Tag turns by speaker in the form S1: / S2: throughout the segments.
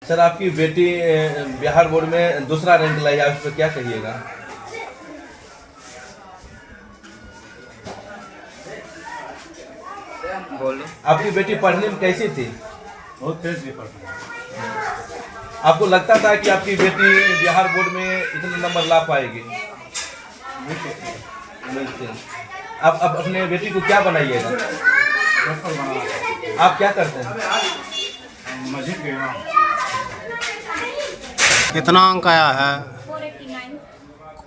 S1: Sir आपकी बेटी Bihar board में दूसरा रैंक लाई है, उस पर क्या कहिएगा?
S2: बोलो।
S1: आपकी बेटी पढ़ने में कैसी थी?
S3: बहुत तेज भी पढ़ती है।
S1: आपको लगता था कि आपकी बेटी बिहार बोर्ड में इतने नंबर ला पाएगी? बिल्कुल। अब अपने बेटी को क्या बनाइएगा?
S3: पेपर बना
S1: आप क्या करते हैं?
S3: मस्जिद के इमाम।
S4: कितना अंक आया है?
S5: 489।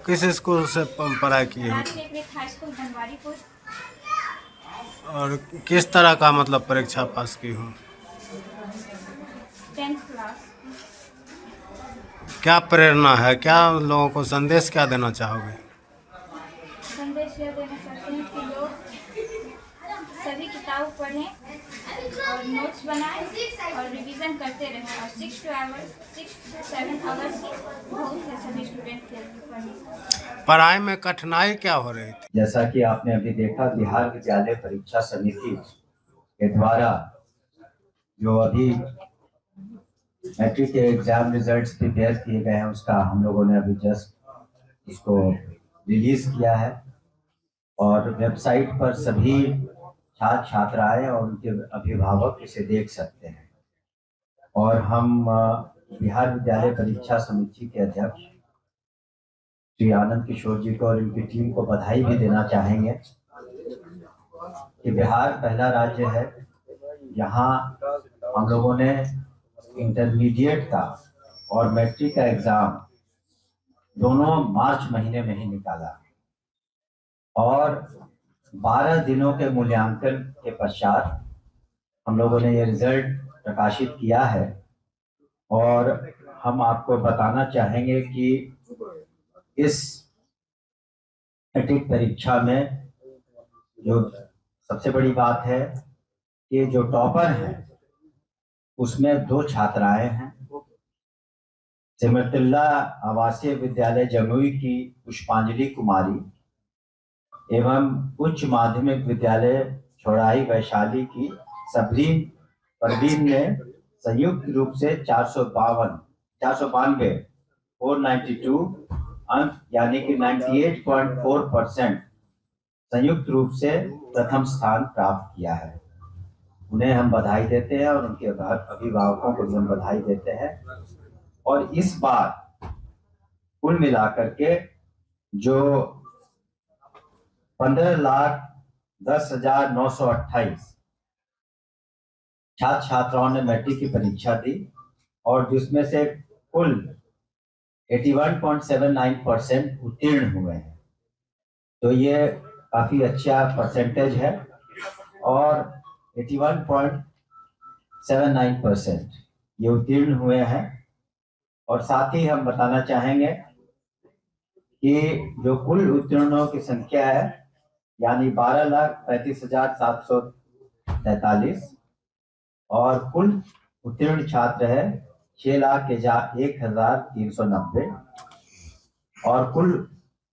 S4: किस स्कूल से पढ़ाई की हो?
S5: High school Banwaripur.
S4: और किस तरह का मतलब परीक्षा पास की हो?
S5: 10th class.
S4: क्या प्रेरणा है, क्या लोगों को संदेश क्या देना चाहोगे?
S5: संदेश यह देना चाहते हैं कि लोग सभी किताब पढ़ें और नोट्स बनाएं और रिवीजन करते रहें, और 6 to 7 आवर्स की बहुत है सभी स्टूडेंट के लिए पढ़ने।
S4: पढ़ाई में कठिनाई क्या हो रही थी?
S6: जैसा कि आपने अभी देखा, बिहार विद्यालय परीक्षा समिति के द्वारा जो अभी मैट्रिक के एग्जाम रिजल्ट्स प्रिपेयर किए गए हैं, उसका हम लोगों ने अभी जस्ट इसको रिलीज किया है और वेबसाइट पर सभी छात्र छात्राएं और उनके अभिभावक इसे देख सकते हैं। और हम बिहार विद्यालय परीक्षा समिति के अध्यक्ष श्री आनंद किशोर जी को और इनकी टीम को बधाई भी देना चाहेंगे कि बिहार पहला राज्य है जहां हम लोगों ने इंटरमीडिएट का और मैट्रिक का एग्जाम दोनों मार्च महीने में ही निकाला और 12 दिनों के मूल्यांकन के पश्चात हम लोगों ने ये रिजल्ट प्रकाशित किया है। और हम आपको बताना चाहेंगे कि इस मैट्रिक परीक्षा में जो सबसे बड़ी बात है कि जो टॉपर हैं उसमें 2 छात्राएं हैं। सिमरतुल्ला आवासीय विद्यालय जमुई की पुष्पांजलि कुमारी एवं उच्च माध्यमिक विद्यालय छोड़ाई वैशाली की सबरीन परवीन ने संयुक्त रूप से 492 अंक यानी कि 98.4% संयुक्त रूप से प्रथम स्थान प्राप्त किया है। उन्हें हम बधाई देते हैं और उनके अभिभावकों को भी हम बधाई देते हैं। और इस बार कुल मिलाकर के जो 15,10,928 छात्र छात्राओं ने मैट्रिक की परीक्षा दी और जिसमें से कुल 81.79% उत्तीर्ण हुए हैं। तो ये काफी अच्छा परसेंटेज है और 81.79% ये उत्तीर्ण हुए हैं। और साथ ही हम बताना चाहेंगे कि जो कुल उत्तीर्णों की संख्या है यानी 12,35,743 और कुल उत्तीर्ण छात्र है 6,01,390 और कुल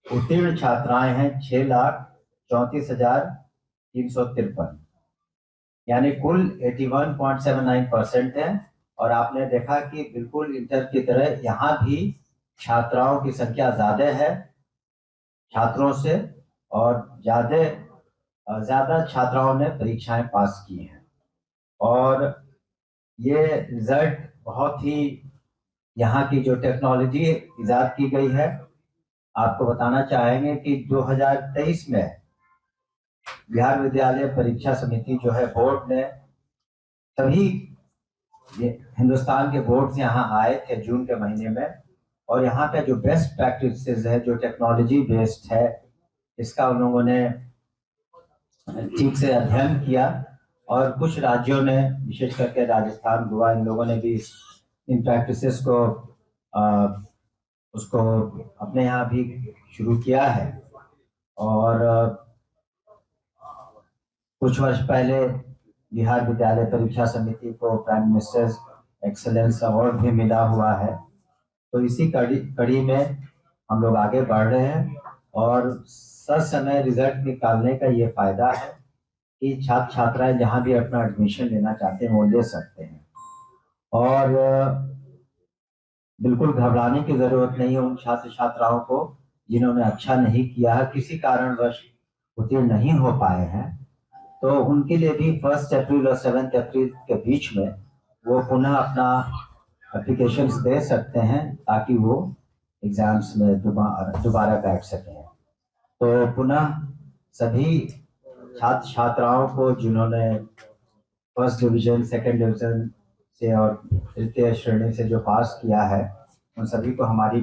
S6: उत्तीर्ण छात्राएं हैं 6,34,353 यानी कुल 81.79% है। और आपने देखा कि बिल्कुल इंटर की तरह यहाँ भी छात्राओं की संख्या ज्यादा है छात्रों से और ज्यादा छात्राओं ने परीक्षाएं पास की हैं। और ये रिजल्ट बहुत ही यहाँ की जो टेक्नोलॉजी इजाद की गई है, आपको बताना चाहेंगे कि 2023 में बिहार विद्यालय परीक्षा समिति जो है बोर्ड ने सभी हिंदुस्तान के बोर्ड यहाँ आए थे जून के महीने में और यहाँ का जो बेस्ट प्रैक्टिसेस है, जो टेक्नोलॉजी बेस्ड है, इसका उन लोगों ने ठीक से अध्ययन किया। और कुछ राज्यों ने विशेष करके राजस्थान, गोवा, इन लोगों ने भी इन प्रैक्टिसेस को उसको अपने यहाँ भी शुरू किया है। और कुछ वर्ष पहले बिहार विद्यालय परीक्षा समिति को प्राइम मिनिस्टर्स एक्सेलेंस अवार्ड भी मिला हुआ है। तो इसी कड़ी में हम लोग आगे बढ़ रहे हैं और समय रिजल्ट निकालने का ये फायदा है कि छात्र छात्राएं जहां भी अपना एडमिशन लेना चाहते हैं वो ले सकते हैं। और बिल्कुल घबराने की जरूरत नहीं है उन छात्र छात्राओं को जिन्होंने अच्छा नहीं किया है, किसी कारणवश उत्तीर्ण नहीं हो पाए हैं। तो उनके लिए भी 1 अप्रैल और 7 अप्रैल के बीच में वो पुनः अपना एप्लीकेशंस दे सकते हैं ताकि वो एग्जाम्स में दोबारा बैठ सकें। तो पुनः सभी छात्र छात्राओं को जिन्होंने फर्स्ट डिवीजन, सेकंड डिवीजन से और तृतीय श्रेणी से जो पास किया है, उन सभी को हमारी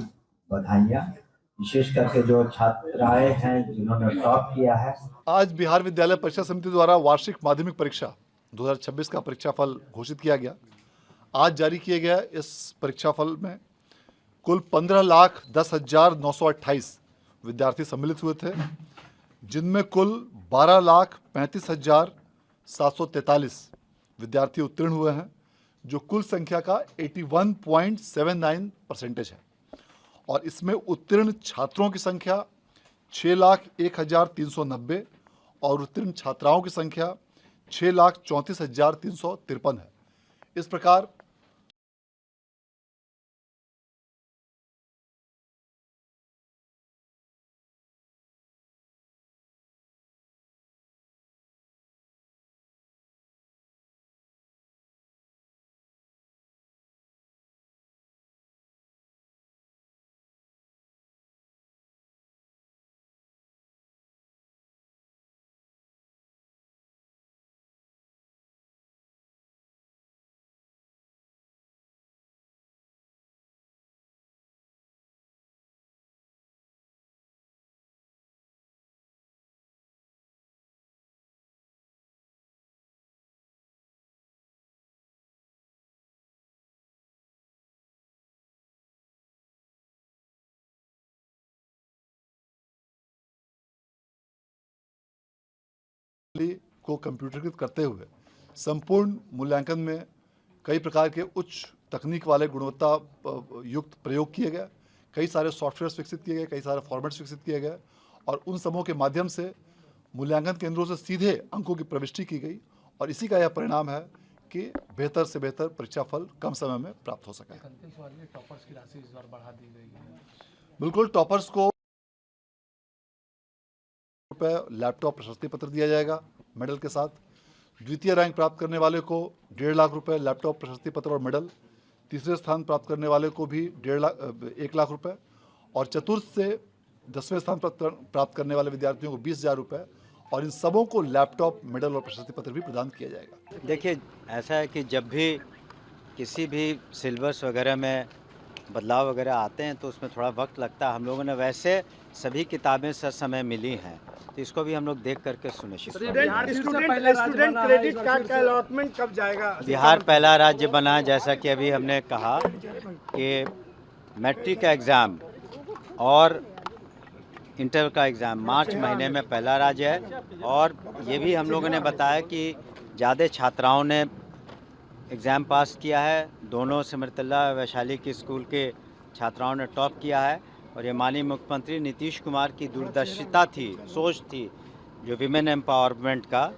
S6: बधाइयाँ। विशेष करके जो छात्राएं हैं जिन्होंने टॉप किया है।
S2: आज बिहार विद्यालय परीक्षा समिति द्वारा वार्षिक माध्यमिक परीक्षा 2026 का परीक्षाफल घोषित किया गया। आज जारी किए गया इस परीक्षाफल में कुल 15,10,928 विद्यार्थी सम्मिलित हुए थे, जिनमें कुल 12,35,743 विद्यार्थी उत्तीर्ण हुए हैं, जो कुल संख्या का 81.79% है। और इसमें उत्तीर्ण छात्रों की संख्या 6,01,390 और उत्तीर्ण छात्राओं की संख्या 6,34,353 है। इस प्रकार को कंप्यूटरीकृत करते हुए संपूर्ण मूल्यांकन में कई प्रकार के उच्च तकनीक वाले गुणवत्ता युक्त प्रयोग किए गए, कई सारे सॉफ्टवेयर्स विकसित किए गए, कई सारे फॉर्मेट्स विकसित किए गए और उन समूहों के माध्यम से मूल्यांकन केंद्रों से सीधे अंकों की प्रविष्टि की गई और इसी का यह परिणाम है कि बेहतर से बेहतर परीक्षा फल कम समय में प्राप्त हो सके।
S4: टॉपर्स की राशि इस बार बढ़ा दी गई है।
S2: बिल्कुल, टॉपर्स को लैपटॉप प्रशस्ति पत्र दिया जाएगा मेडल के साथ। द्वितीय रैंक प्राप्त करने वाले को 1.5 लाख रुपए लैपटॉप प्रशस्ति पत्र और मेडल। तीसरे स्थान प्राप्त करने वाले को भी 1 लाख रुपए और चतुर्थ से 10वें स्थान प्राप्त करने वाले विद्यार्थियों को 20,000 रुपए और इन सबों को लैपटॉप, मेडल और प्रशस्ति पत्र भी प्रदान किया जाएगा।
S7: देखिए, ऐसा है कि जब भी किसी भी सिलेबस वगैरह में बदलाव वगैरह आते हैं तो उसमें थोड़ा वक्त लगता है। हम लोगों ने वैसे सभी किताबें समय मिली हैं, तो इसको भी हम लोग देख करके सुनिश्चित
S4: स्टूडेंट क्रेडिट कार्ड का अलॉटमेंट कब जाएगा?
S7: बिहार पहला राज्य बना, जैसा कि अभी हमने कहा कि मैट्रिक का एग्ज़ाम और इंटर का एग्ज़ाम मार्च महीने में पहला राज्य है। और ये भी हम लोगों ने बताया कि ज़्यादा छात्राओं ने एग्ज़ाम पास किया है। दोनों सिमरतल्ला वैशाली के स्कूल के छात्राओं ने टॉप किया है और ये माननीय मुख्यमंत्री नीतीश कुमार की दूरदर्शिता थी, सोच थी, जो विमेन एम्पावरमेंट का,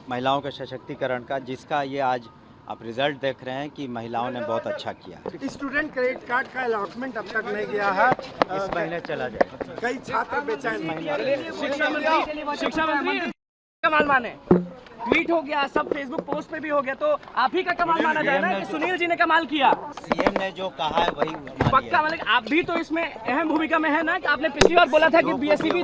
S7: महिलाओं के सशक्तिकरण का, जिसका ये आज आप रिजल्ट देख रहे हैं कि महिलाओं ने बहुत अच्छा किया।
S4: स्टूडेंट क्रेडिट कार्ड का अलॉटमेंट अब तक नहीं गया है,
S7: इस महीने चला जाएगा।
S4: कई छात्र बेचैन हैं।
S8: शिक्षा मंत्री कमाल माने, ट्वीट हो गया, सब फेसबुक पोस्ट पे भी हो गया, तो आप ही का कमाल माना जाए ना कि सुनील जी ने कमाल किया।
S7: सीएम ने जो कहा है वही
S8: पक्का, मतलब आप भी तो इसमें अहम भूमिका में है ना कि आपने पिछली बार बोला था कि बीएससी भी